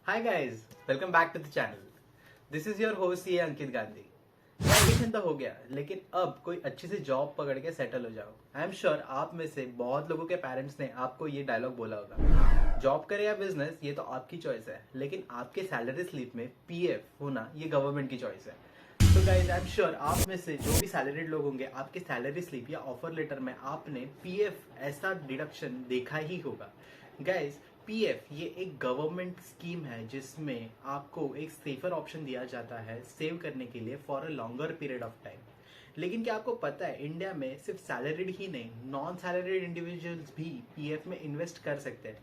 Hi guys, welcome back to the channel. This is your host ये अंकित Gandhi. Graduation तो हो गया, लेकिन अब कोई अच्छी सी जॉब पकड़ के सेटल हो जाओ। आई एम श्योर आप में से बहुत लोगों के पेरेंट्स ने आपको ये डायलॉग बोला होगा। जॉब करे या बिजनेस ये तो आपकी चॉइस है, लेकिन आपके सैलरी स्लिप में पीएफ होना ये गवर्नमेंट की चॉइस है। तो गाइज आई एम श्योर आप में से जो भी सैलरीड लोग होंगे, आपके सैलरी स्लिप या ऑफर लेटर में आपने पीएफ ऐसा डिडक्शन देखा ही होगा। गाइज पीएफ ये एक गवर्नमेंट स्कीम है जिसमें आपको एक सेफर ऑप्शन दिया जाता है सेव करने के लिए for a longer period of time. लेकिन क्या आपको पता है इंडिया में सिर्फ सैलरीड ही नहीं, नॉन सैलरीड इंडिविजुअल्स भी पीएफ में इन्वेस्ट कर सकते हैं।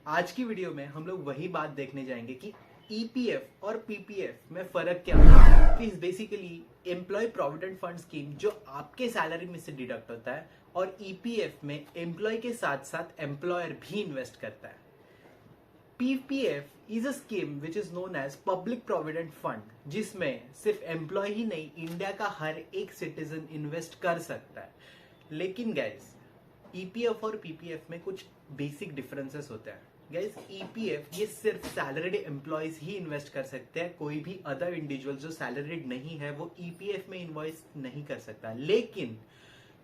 आज की वीडियो में हम लोग वही बात देखने जाएंगे कि ईपीएफ और पीपीएफ में फर्क क्या है। कि basically employ provident fund scheme जो आपके सैलरी में से डिडक्ट होता है, और ईपीएफ में एम्प्लॉय के साथ साथ एम्प्लॉयर भी इन्वेस्ट करता है। PPF is a scheme which is known as public provident fund, जिसमें सिर्फ एम्प्लॉय ही नहीं, इंडिया का हर एक सिटीजन इन्वेस्ट कर सकता है। लेकिन गाइस ईपीएफ और पीपीएफ में कुछ बेसिक डिफरेंसेस होते हैं। गाइस ईपीएफ ये सिर्फ सैलरीड एम्प्लॉयज ही इन्वेस्ट कर सकते हैं, कोई भी अदर इंडिविजुअल जो सैलरीड नहीं है वो ईपीएफ में इन्वेस्ट नहीं कर सकता। लेकिन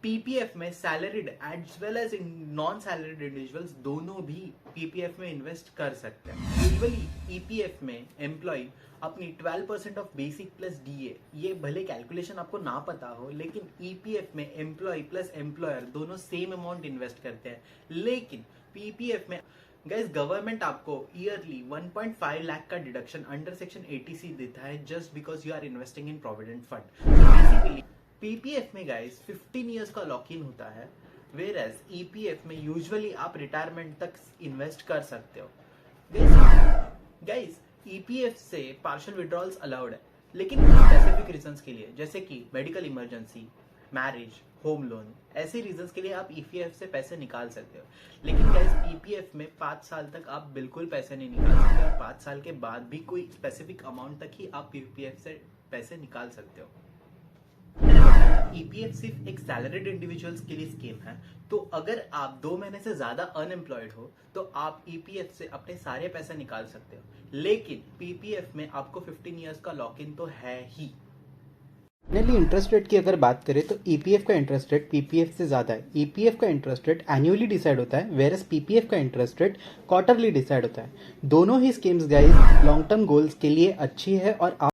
पीपीएफ में salaried as well as non salaried individuals दोनों भी पीपीएफ में इन्वेस्ट कर सकते हैं। यूजुअली ईपीएफ में एम्प्लॉय अपनी 12% ऑफ बेसिक प्लस डीए, ये भले कैलकुलेशन आपको ना पता हो, लेकिन ईपीएफ में एम्प्लॉय प्लस एम्प्लॉयर दोनों सेम अमाउंट इन्वेस्ट करते हैं। लेकिन पीपीएफ में गाइस गवर्नमेंट आपको ईयरली 1.5 लाख का डिडक्शन अंडर सेक्शन 80C देता है just because you are investing in provident fund. Basically PPF में गाइस 15 इयर्स का लॉक इन होता है, वेयर एज ईपीएफ में यूजुअली आप रिटायरमेंट तक इन्वेस्ट कर सकते हो। गाइस ईपीएफ से पार्शियल विड्रॉल्स अलाउड है, लेकिन स्पेसिफिक रीजंस के लिए, जैसे कि medical emergency, marriage, home loan, ऐसे रीजंस के लिए आप ईपीएफ से पैसे निकाल सकते हो। लेकिन गाइस पीपीएफ में 5 साल तक आप बिल्कुल पैसे नहीं निकाल सकते, और 5 साल के बाद भी कोई स्पेसिफिक अमाउंट तक ही आप पीपीएफ से पैसे निकाल सकते हो। ईपीएफ सिर्फ एक सैलरीड इंडिविजुअल्स के लिए स्कीम है, तो अगर आप 2 महीने से ज्यादा अनएम्प्लॉयड हो तो आप ईपीएफ से अपने सारे पैसे निकाल सकते हो। लेकिन पीपीएफ में आपको 15 इयर्स का लॉक इन तो है ही। फाइनली इंटरेस्ट रेट की अगर बात करें तो ईपीएफ का इंटरेस्ट रेट पीपीएफ से ज़्यादा है। ईपीएफ का इंटरेस्ट रेट एनुअली डिसाइड होता है, वेरस पीपीएफ का इंटरेस्ट रेट क्वार्टरली डिसाइड होता है। दोनों ही schemes guys long term goals के लिए अच्छी है, और आप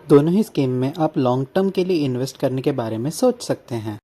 दोनों ही स्कीम में आप लॉन्ग टर्म के लिए इन्वेस्ट करने के बारे में सोच सकते हैं।